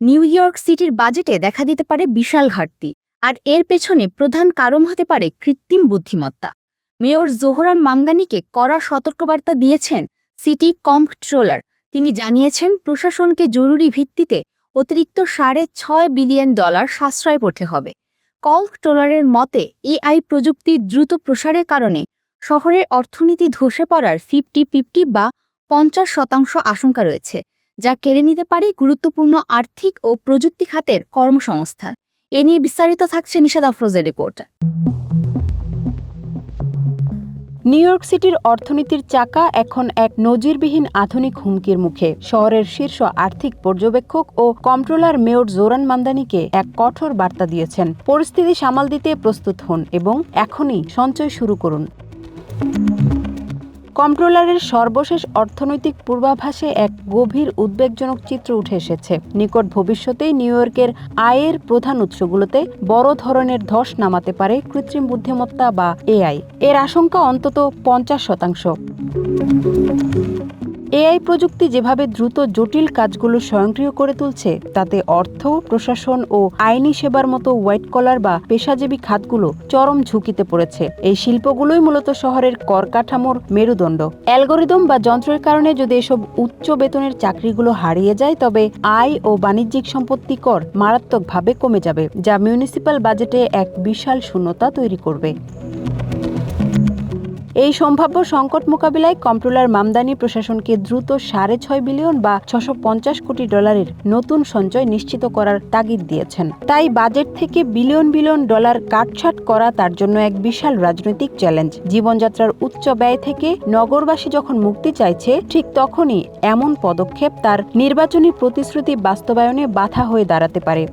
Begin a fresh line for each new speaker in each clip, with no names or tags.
New York সিটির বাজেটে দেখা দিতে পারে বিশাল ঘাটতি, আর এর পেছনে প্রধান কারণ হতে পারে কৃত্রিম বুদ্ধিমত্তা। মেয়র জোহরান মামদানিকে কড়া সতর্কবার্তা দিয়েছেন সিটি কম্পট্রোলার। তিনি জানিয়েছেন প্রশাসনকে জরুরি ভিত্তিতে অতিরিক্ত $6.5 বিলিয়ন সাশ্রয় করতে হবে। কম্পট্রোলারের মতে এআই প্রযুক্তির দ্রুত প্রসারের কারণে শহরের অর্থনীতি ধসে পড়ার 50-50 বা 50% আশঙ্কা রয়েছে, যা কেড়ে নিতে পারে গুরুত্বপূর্ণ আর্থিক ও প্রযুক্তি খাতের কর্মসংস্থান। এ নিয়ে বিস্তারিত থাকছে নিশাদ আফরোজের রিপোর্ট।
নিউ ইয়র্ক সিটির অর্থনীতির চাকা এখন এক নজিরবিহীন আধুনিক হুমকির মুখে। শহরের শীর্ষ আর্থিক পর্যবেক্ষক ও কম্পট্রোলার মেয়র জোহরান মামদানিকে এক কঠোর বার্তা দিয়েছেন। পরিস্থিতি সামাল দিতে প্রস্তুত হন এবং এখনই সঞ্চয় শুরু করুন। কম্পট্রোলারের সর্বশেষ অর্থনৈতিক পূর্বাভাসে এক গভীর উদ্বেগজনক চিত্র উঠে এসেছে। নিকট ভবিষ্যতেই নিউ ইয়র্কের আয়ের প্রধান উৎসগুলোতে বড় ধরনের ধস নামাতে পারে কৃত্রিম বুদ্ধিমত্তা বা এআই। এর আশঙ্কা অন্তত 50%। এআই প্রযুক্তি যেভাবে দ্রুত জটিল কাজগুলো স্বয়ংক্রিয় করে তুলছে, তাতে অর্থ, প্রশাসন ও আইনি সেবার মতো হোয়াইট কলার বা পেশাজীবী খাতগুলো চরম ঝুঁকিতে পড়েছে। এই শিল্পগুলোই মূলত শহরের করকাঠামোর মেরুদণ্ড। অ্যালগোরিদম বা যন্ত্রের কারণে যদি এসব উচ্চ বেতনের চাকরিগুলো হারিয়ে যায়, তবে আয় ও বাণিজ্যিক সম্পত্তি কর মারাত্মকভাবে কমে যাবে, যা মিউনিসিপ্যাল বাজেটে এক বিশাল শূন্যতা তৈরি করবে। এই সম্ভাব্য সংকট মোকাবিলায় কম্পট্রোলার মামদানি প্রশাসনকে দ্রুত $6.5 বিলিয়ন বা $650 কোটি নতুন সঞ্চয় নিশ্চিত করার তাগিদ দিয়েছেন। তাই বাজেট থেকে বিলিয়ন বিলিয়ন ডলার কাটছাঁট করা তার জন্য এক বিশাল রাজনৈতিক চ্যালেঞ্জ। জীবনযাত্রার উচ্চ ব্যয় থেকে নগরবাসী যখন মুক্তি চাইছে, ঠিক তখনই এমন পদক্ষেপ তার নির্বাচনী প্রতিশ্রুতি বাস্তবায়নে বাধা হয়ে দাঁড়াতে পারে।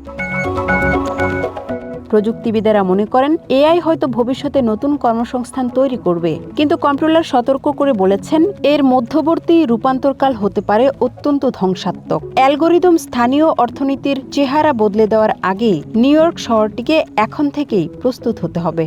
প্রযুক্তিবিদেরা মনে করেন এআই হয়তো ভবিষ্যতে নতুন কর্মসংস্থান তৈরি করবে, কিন্তু কম্পট্রোলার সতর্ক করে বলেছেন এর মধ্যবর্তী রূপান্তরকাল হতে পারে অত্যন্ত ধ্বংসাত্মক। অ্যালগোরিদম স্থানীয় অর্থনীতির চেহারা বদলে দেওয়ার আগে নিউ ইয়র্ক শহরটিকে এখন থেকেই প্রস্তুত হতে হবে।